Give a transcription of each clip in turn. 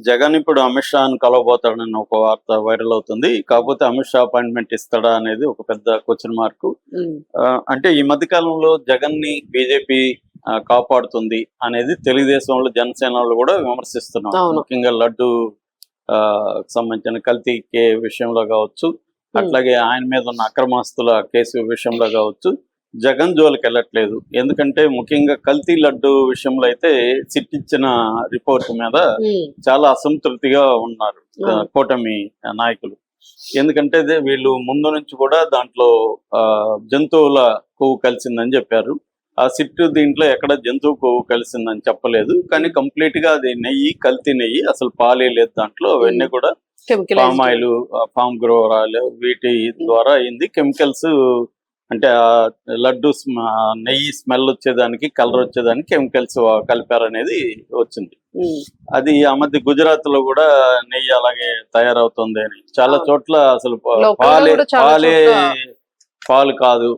జగన్ ఇప్పుడు అమిత్ షాను కలవబోతాడని ఒక వార్త వైరల్ అవుతుంది. కాకపోతే అమిత్ షా అపాయింట్మెంట్ ఇస్తాడా అనేది ఒక పెద్ద క్వశ్చన్ మార్క్. అంటే ఈ మధ్య కాలంలో జగన్ ని బీజేపీ కాపాడుతుంది అనేది తెలుగుదేశంలో జనసేనలో కూడా విమర్శిస్తున్నారు. ముఖ్యంగా లడ్డు సంబంధించిన కల్తీ విషయంలో కావచ్చు, అట్లాగే ఆయన మీద ఉన్న అక్రమాస్తుల కేసు విషయంలో కావచ్చు, జగన్ జోలికి వెళ్ళట్లేదు. ఎందుకంటే ముఖ్యంగా కల్తీ లడ్డు విషయంలో అయితే సిట్ ఇచ్చిన రిపోర్ట్ మీద చాలా అసంతృప్తిగా ఉన్నారు కూటమి నాయకులు. ఎందుకంటే వీళ్ళు ముందు నుంచి కూడా దాంట్లో జంతువుల కొవ్వు కలిసిందని చెప్పారు. ఆ సిట్ దీంట్లో ఎక్కడ జంతువు కొవ్వు కలిసిందని చెప్పలేదు, కానీ కంప్లీట్ గా అది నెయ్యి, కల్తీ నెయ్యి, అసలు పాలే లేదు దాంట్లో. అవన్నీ కూడా పామ్ ఆయిల్, పామ్ గ్రోవరాలు వీటి ద్వారా అయింది. కెమికల్స్ అంటే లడ్డు నెయ్యి స్మెల్ వచ్చేదానికి, కలర్ వచ్చేదానికి కెమికల్స్ కలిపారనేది వచ్చింది. అది ఆ మధ్య గుజరాత్ లో కూడా నెయ్యి అలాగే తయారవుతుంది అని చాలా చోట్ల అసలు పాలు కాదు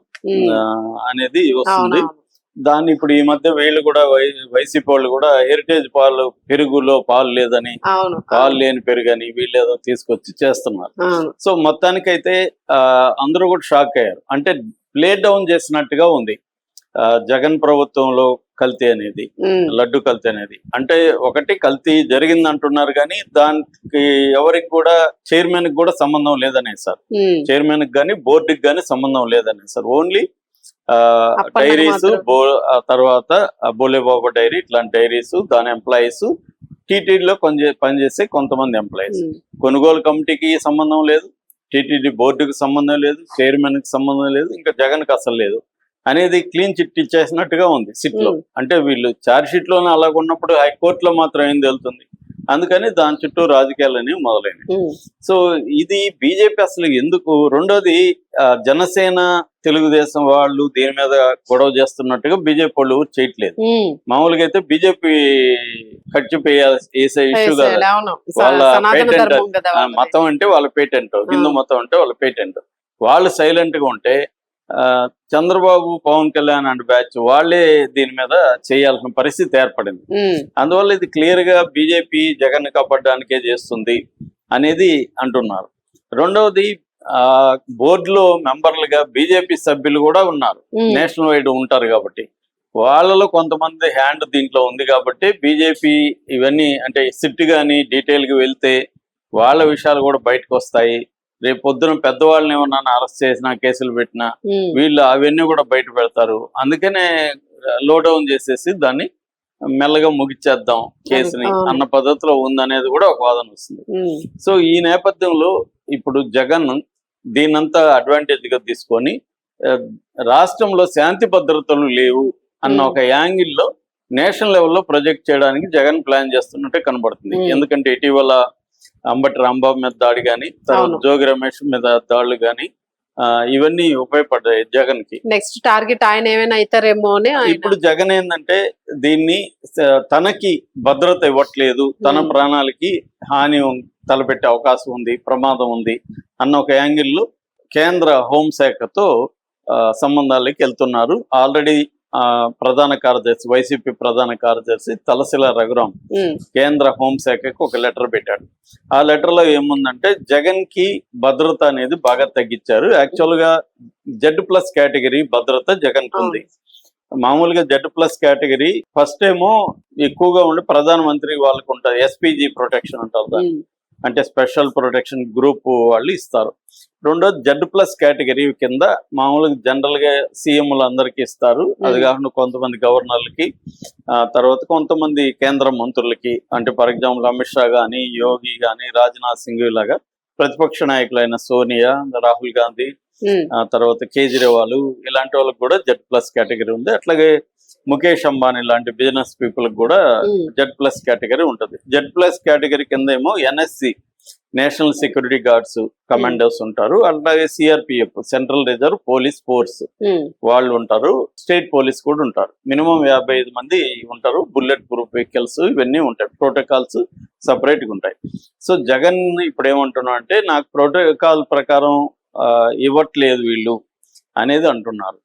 అనేది వస్తుంది. దాన్ని ఇప్పుడు ఈ మధ్య వీళ్ళు కూడా వైసీపీ వాళ్ళు కూడా హెరిటేజ్ పాలు, పెరుగులో పాలు లేదని, పాలు లేని పెరుగని వీళ్ళు ఏదో తీసుకొచ్చి చేస్తున్నారు. సో మొత్తానికైతే అందరూ కూడా షాక్ అయ్యారు. అంటే ప్లే డౌన్ చేసినట్టుగా ఉంది జగన్ ప్రభుత్వంలో కల్తీ అనేది, లడ్డు కల్తీ అనేది. అంటే ఒకటి కల్తీ జరిగింది అంటున్నారు, కానీ దానికి ఎవరికి కూడా చైర్మన్ కి కూడా సంబంధం లేదనే సార్. చైర్మన్ కి కానీ బోర్డుకి కానీ సంబంధం లేదనే సార్. ఓన్లీ డైరీస్, తర్వాత బోలేబాబా డైరీ, ఇట్లాంటి డైరీస్, దాని ఎంప్లాయీస్, టీటీడీలో పనిచేసే కొంతమంది ఎంప్లాయీస్. కొనుగోలు కమిటీకి సంబంధం లేదు, టీటీడీ బోర్డుకి సంబంధం లేదు, చైర్మన్ కి సంబంధం లేదు, ఇంకా జగన్ కి అసలు లేదు అనేది క్లీన్ చిట్ ఇచ్చేసినట్టుగా ఉంది సిట్ లో. అంటే వీళ్ళు ఛార్జ్ షీట్ లోనే అలాగ ఉన్నప్పుడు హైకోర్టులో మాత్రం ఏం తెలుస్తుంది. అందుకని దాని చుట్టూ రాజకీయాలు అనేవి మొదలైనవి. సో ఇది బీజేపీ అసలు ఎందుకు. రెండోది జనసేన, తెలుగుదేశం వాళ్ళు దీని మీద గొడవ చేస్తున్నట్టుగా బీజేపీ వాళ్ళు చేయట్లేదు. మామూలుగా అయితే బీజేపీ వేసే ఇష్యూ కదా, వాళ్ళ పేటెంట్, మతం అంటే వాళ్ళ పేటెంట్, హిందూ మతం అంటే వాళ్ళ పేటెంట్. వాళ్ళు సైలెంట్ గా ఉంటే చంద్రబాబు, పవన్ కళ్యాణ్ అండ్ బ్యాచ్ వాళ్ళే దీని మీద చేయాల్సిన పరిస్థితి ఏర్పడింది. అందువల్ల ఇది క్లియర్ గా బీజేపీ జగన్ కాపాడడానికే చేస్తుంది అనేది అంటున్నారు. రెండవది బోర్డులో మెంబర్లుగా బీజేపీ సభ్యులు కూడా ఉన్నారు, నేషనల్ వైడ్ ఉంటారు కాబట్టి వాళ్ళలో కొంతమంది హ్యాండ్ దీంట్లో ఉంది. కాబట్టి బీజేపీ ఇవన్నీ అంటే సిట్ గానీ డీటెయిల్ గా వెళ్తే వాళ్ళ విషయాలు కూడా బయటకు వస్తాయి. రేపు పొద్దున పెద్దవాళ్ళని ఏమన్నా అరెస్ట్ చేసినా, కేసులు పెట్టినా వీళ్ళు అవన్నీ కూడా బయట పెడతారు. అందుకనే లో డౌన్ చేసేసి దాన్ని మెల్లగా ముగిచ్చేద్దాం కేసుని అన్న పద్ధతిలో ఉందనేది కూడా ఒక వాదన వస్తుంది. సో ఈ నేపథ్యంలో ఇప్పుడు జగన్ దీనంతా అడ్వాంటేజ్ గా తీసుకొని రాష్ట్రంలో శాంతి భద్రతలు లేవు అన్న ఒక యాంగిల్లో నేషనల్ లెవెల్లో ప్రొజెక్ట్ చేయడానికి జగన్ ప్లాన్ చేస్తున్నట్టే కనబడుతుంది. ఎందుకంటే ఇటీవల అంబటి రాంబాబు మీద దాడి కానీ, తర్వాత జోగి రమేష్ మీద దాడులు కానీ ఇవన్నీ ఉపయోగపడ్డాయి జగన్ కి. నెక్స్ట్ టార్గెట్ ఆయన ఏమైనా అవుతారేమో అని. ఇప్పుడు జగన్ ఏంటంటే దీన్ని తనకి భద్రత ఇవ్వట్లేదు, తన ప్రాణాలకి హాని తలపెట్టే అవకాశం ఉంది, ప్రమాదం ఉంది అన్న ఒక యాంగిల్లో కేంద్ర హోంశాఖతో సంబంధాలకి వెళ్తున్నారు. ఆల్రెడీ ప్రధాన కార్యదర్శి, వైసీపీ ప్రధాన కార్యదర్శి తలసిల రఘురాం కేంద్ర హోంశాఖకి ఒక లెటర్ పెట్టాడు. ఆ లెటర్ లో ఏముందంటే జగన్ కి భద్రత అనేది బాగా తగ్గించారు. యాక్చువల్ గా Z+ కేటగిరీ భద్రత జగన్ కు ఉంది. మామూలుగా Z+ కేటగిరీ ఫస్ట్ ఏమో ఎక్కువగా ఉండి ప్రధానమంత్రి వాళ్ళకు ఉంటారు, SPG ప్రొటెక్షన్ అంటారు దాన్ని, అంటే స్పెషల్ ప్రొటెక్షన్ గ్రూప్ వాళ్ళు ఇస్తారు. రెండోది Z+ కేటగిరీ కింద మామూలుగా జనరల్ గా సీఎంలు అందరికి ఇస్తారు. అది కాకుండా కొంతమంది గవర్నర్లకి, తర్వాత కొంతమంది కేంద్ర మంత్రులకి, అంటే ఫర్ ఎగ్జాంపుల్ అమిత్ షా గానీ, యోగి గానీ, రాజ్నాథ్ సింగ్ లాగా ప్రతిపక్ష నాయకులైన సోనియా, రాహుల్ గాంధీ, తర్వాత కేజ్రీవాల్ ఇలాంటి వాళ్ళకి కూడా Z+ కేటగిరీ ఉంది. అట్లాగే ముఖేష్ అంబానీ లాంటి బిజినెస్ పీపుల్ కూడా Z+ కేటగిరీ ఉంటుంది. Z+ కేటగిరీ కింద ఏమో NSC, national security guards commanders ఉంటారు. అలాగే CRPF, central reserve police force వాళ్ళు ఉంటారు. స్టేట్ పోలీస్ కూడా ఉంటారు. మినిమం 55 మంది ఉంటారు. బుల్లెట్ ప్రూఫ్ వెహికల్స్ ఇవన్నీ ఉంటాయి. ప్రోటోకాల్స్ సపరేట్ గా ఉంటాయి. సో జగన్ ఇప్పుడు ఏమంటున్నా అంటే నాకు ప్రోటోకాల్ ప్రకారం ఇవ్వట్లేదు వీళ్ళు అనేది అంటున్నారు.